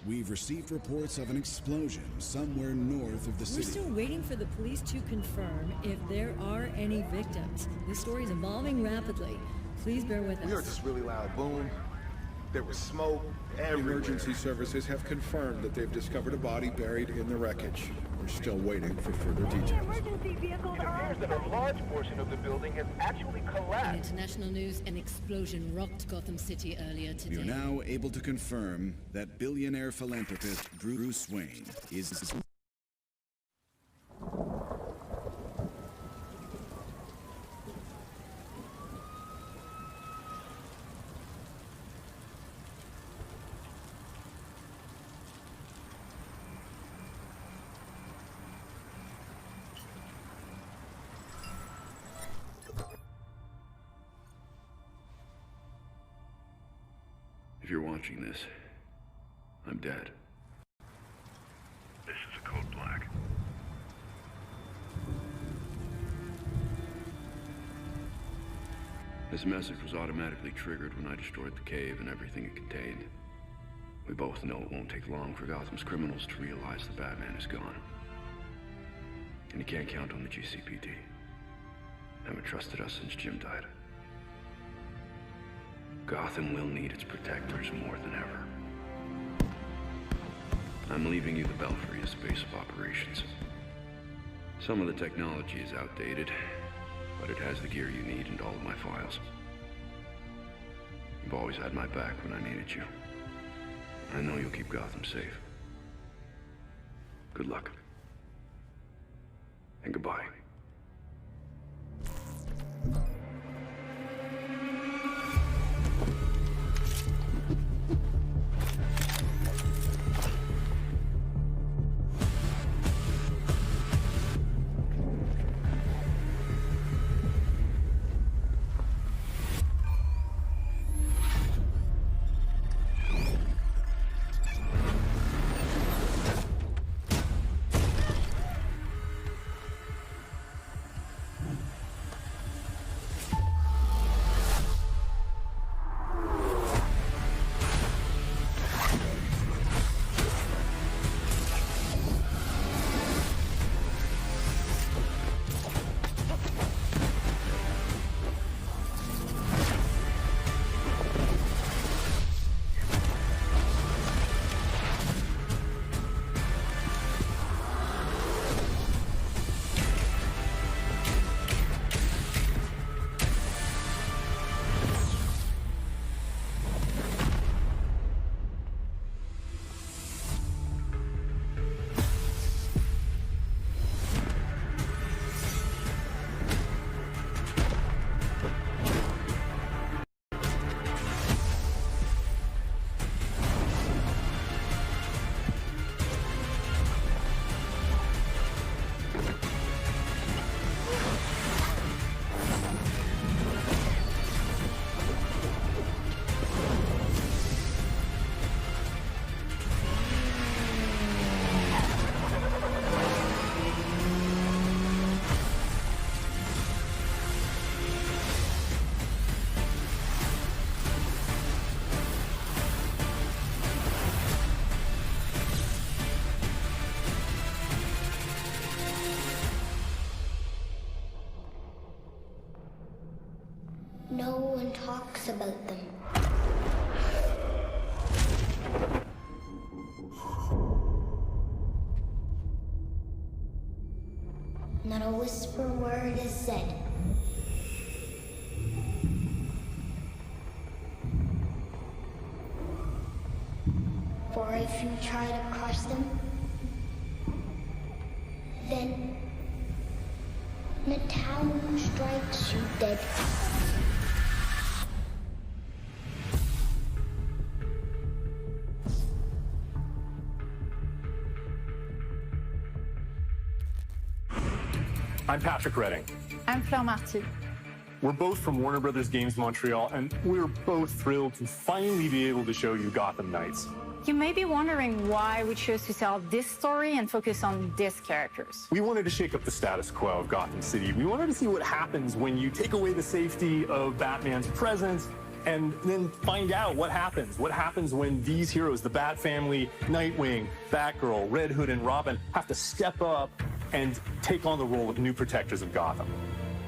We've received reports of an explosion somewhere north of the city. We're still waiting for the police to confirm if there are any victims. This story is evolving rapidly. Please bear with us. We heard this really loud boom. There was smoke everywhere. Emergency services have confirmed that they've discovered a body buried in the wreckage. We're still waiting for further details. Emergency vehicles It appears that a large portion of the building has actually In collapsed. international news, an explosion rocked Gotham City earlier today. We are now able to confirm that billionaire philanthropist Bruce Wayne is... If you're watching this, I'm dead. This is a code black. This message was automatically triggered when I destroyed the cave and everything it contained. We both know it won't take long for Gotham's criminals to realize the Batman is gone. And you can't count on the GCPD. Haven't trusted us since Jim died. Gotham will need its protectors more than ever. I'm leaving you the Belfry as base of operations. Some of the technology is outdated, but it has the gear you need and all of my files. You've always had my back when I needed you. I know you'll keep Gotham safe. Good luck. And goodbye. No one talks about them. Not a whisper word is said. For if you try to crush them, then the town strikes you dead. I'm Patrick Redding. I'm Fleur Marty. We're both from Warner Brothers Games Montreal, and we're both thrilled to finally be able to show you Gotham Knights. You may be wondering why we chose to tell this story and focus on these characters. We wanted to shake up the status quo of Gotham City. We wanted to see what happens when you take away the safety of Batman's presence and then find out what happens. What happens when these heroes, the Bat Family, Nightwing, Batgirl, Red Hood, and Robin, have to step up and take on the role of new protectors of Gotham.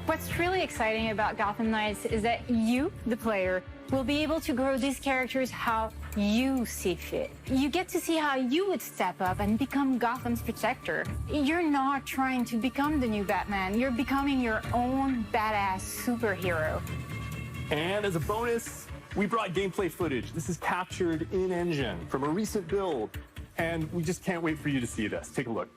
What's really exciting about Gotham Knights is that you, the player, will be able to grow these characters how you see fit. You get to see how you would step up and become Gotham's protector. You're not trying to become the new Batman. You're becoming your own badass superhero. And as a bonus, we brought gameplay footage. This is captured in-engine from a recent build, and we just can't wait for you to see this. Take a look.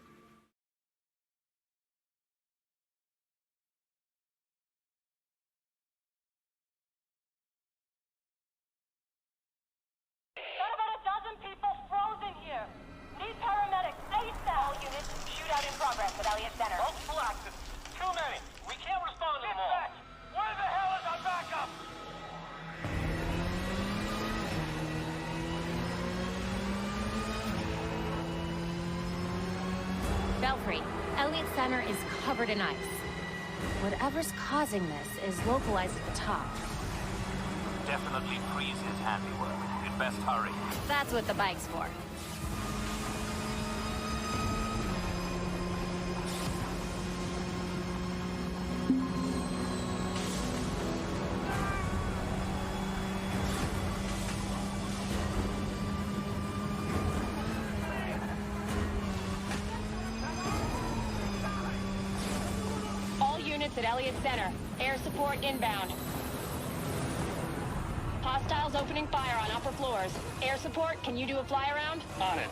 Belfry, Elliott Center is covered in ice. Whatever's causing this is localized at the top. Definitely Freeze's handiwork. You'd best hurry. That's what the bike's for. At Elliott Center. Air support inbound. Hostiles opening fire on upper floors. Air support, can you do a fly around? On it.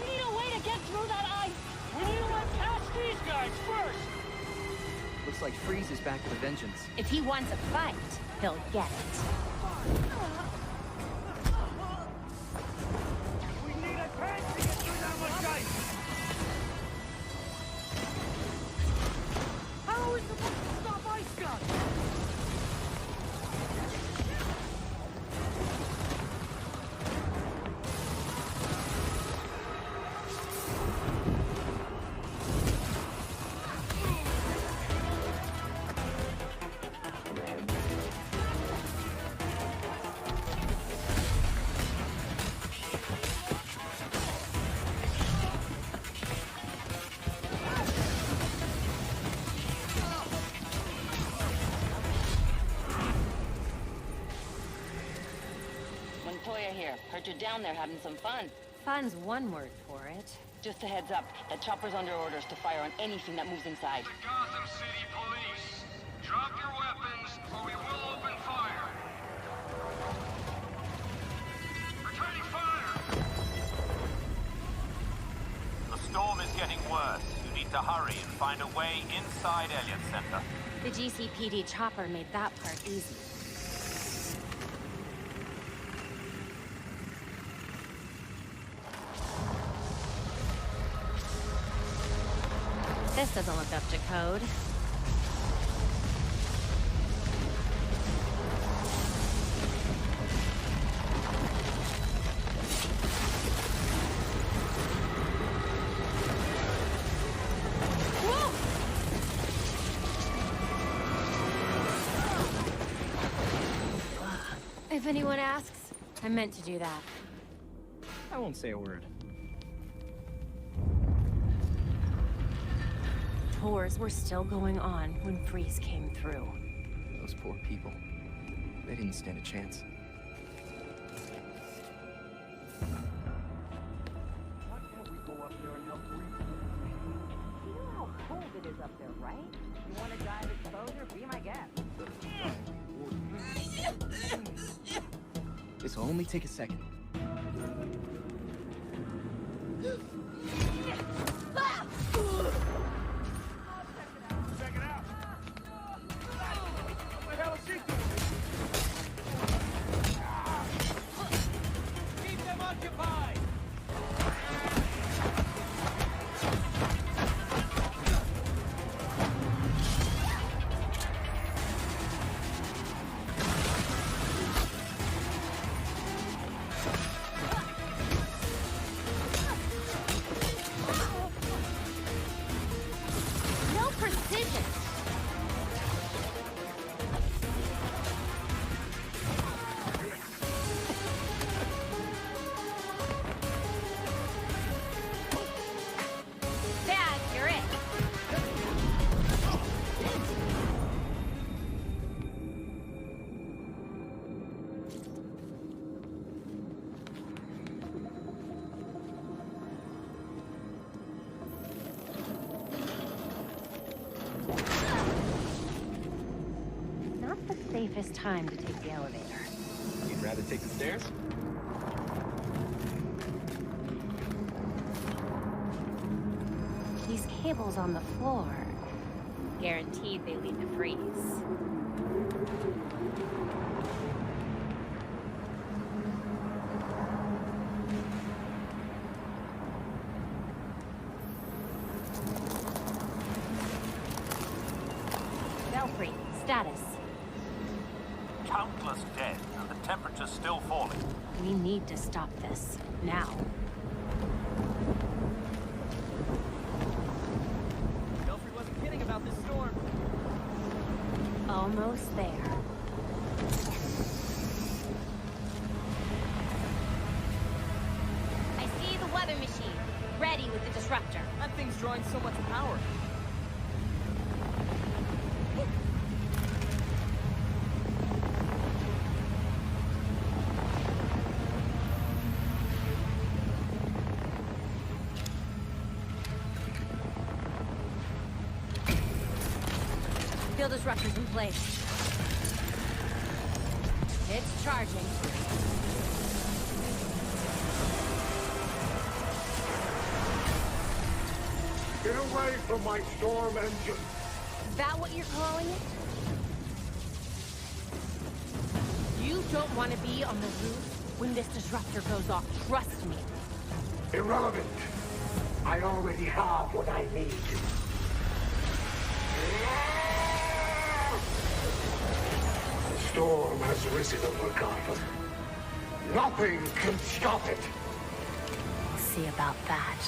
We need a way to get through that ice. We need to let past these guys first. Looks like Freeze is back with a vengeance. If he wants a fight, he'll get it. Here. Heard you're down there having some fun. Fun's one word for it. Just a heads up, the chopper's under orders to fire on anything that moves inside. The Gotham City Police. Drop your weapons or we will open fire. Returning fire! The storm is getting worse. You need to hurry and find a way inside Elliott Center. The GCPD chopper made that part easy. This doesn't look up to code. Whoa! If anyone asks, I meant to do that. I won't say a word. Tours were still going on when Freeze came through. Those poor people. They didn't stand a chance. Why can't we go up there and help Freeze? You know how cold it is up there, right? You want to die of exposure? Be my guest. This will only take a second. his time to take the elevator. You'd rather take the stairs? These cables on the floor, guaranteed they lead to freeze. Belfry, status. Countless dead, and the temperature's still falling. We need to stop this, now. Belfry wasn't kidding about this storm. Almost there. I see the weather machine, ready with the disruptor. That thing's drawing so much power. Field disruptors in place. It's charging. Get away from my storm engine. Is that what you're calling it? You don't want to be on the roof when this disruptor goes off. Trust me. Irrelevant. I already have what I need. The storm has risen over Gotham. Nothing can stop it. We'll see about that.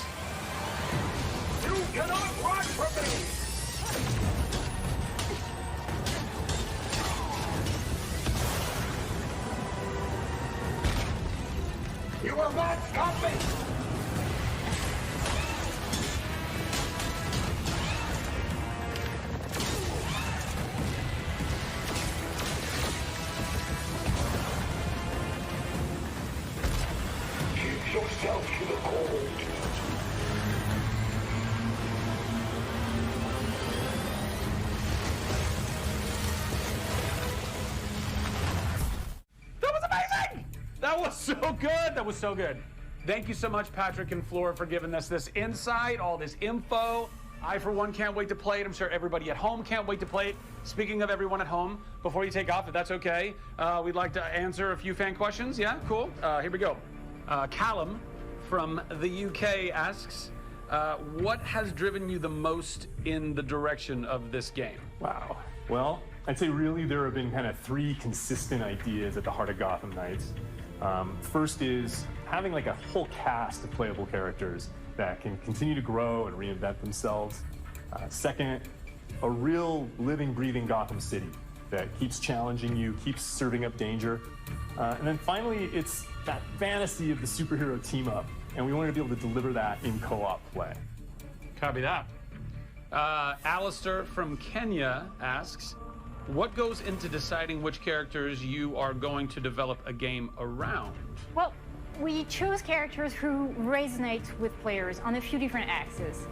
You cannot run from me! You will not stop me! Keep yourself to the cold. That was so good. That was so good. Thank you so much, Patrick and Flora, for giving us this insight, all this info. I, for one, can't wait to play it. I'm sure everybody at home can't wait to play it. Speaking of everyone at home, before you take off, if that's okay, we'd like to answer a few fan questions. Yeah, cool. Here we go. Callum from the UK asks, what has driven you the most in the direction of this game? Wow. Well, I'd say really there have been kind of three consistent ideas at the heart of Gotham Knights. First is having like a whole cast of playable characters that can continue to grow and reinvent themselves. Second, a real living, breathing Gotham City that keeps challenging you, keeps serving up danger. And then finally, it's that fantasy of the superhero team up. And we wanted to be able to deliver that in co-op play. Copy that. Alistair from Kenya asks, what goes into deciding which characters you are going to develop a game around? Well, we chose characters who resonate with players on a few different axes.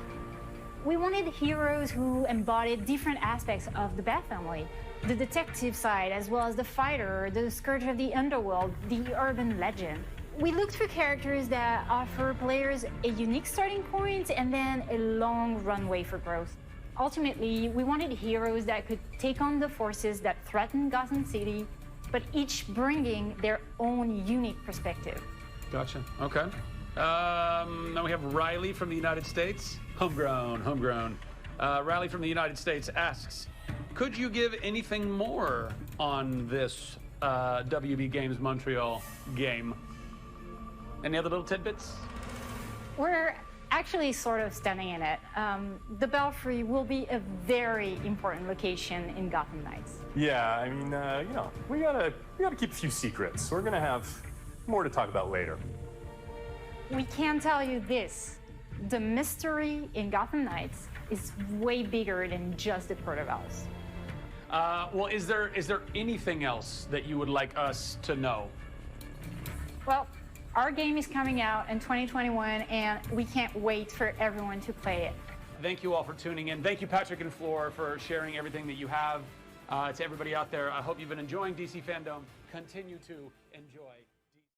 We wanted heroes who embodied different aspects of the Bat family. The detective side, as well as the fighter, the scourge of the underworld, the urban legend. We looked for characters that offer players a unique starting point and then a long runway for growth. Ultimately, we wanted heroes that could take on the forces that threaten Gotham City, but each bringing their own unique perspective. Gotcha. Okay. Now we have Riley from the United States. Homegrown. Riley from the United States asks, could you give anything more on this WB Games Montreal game? Any other little tidbits? We're actually sort of standing in it. The Belfry will be a very important location in Gotham Knights. Yeah, I mean, you know, we gotta keep a few secrets. We're gonna have more to talk about later. We can tell you this. The mystery in Gotham Knights is way bigger than just the protocols. Well, is there anything else that you would like us to know? Well, our game is coming out in 2021, and we can't wait for everyone to play it. Thank you all for tuning in. Thank you, Patrick and Flora, for sharing everything that you have. To everybody out there, I hope you've been enjoying DC Fandom. Continue to enjoy.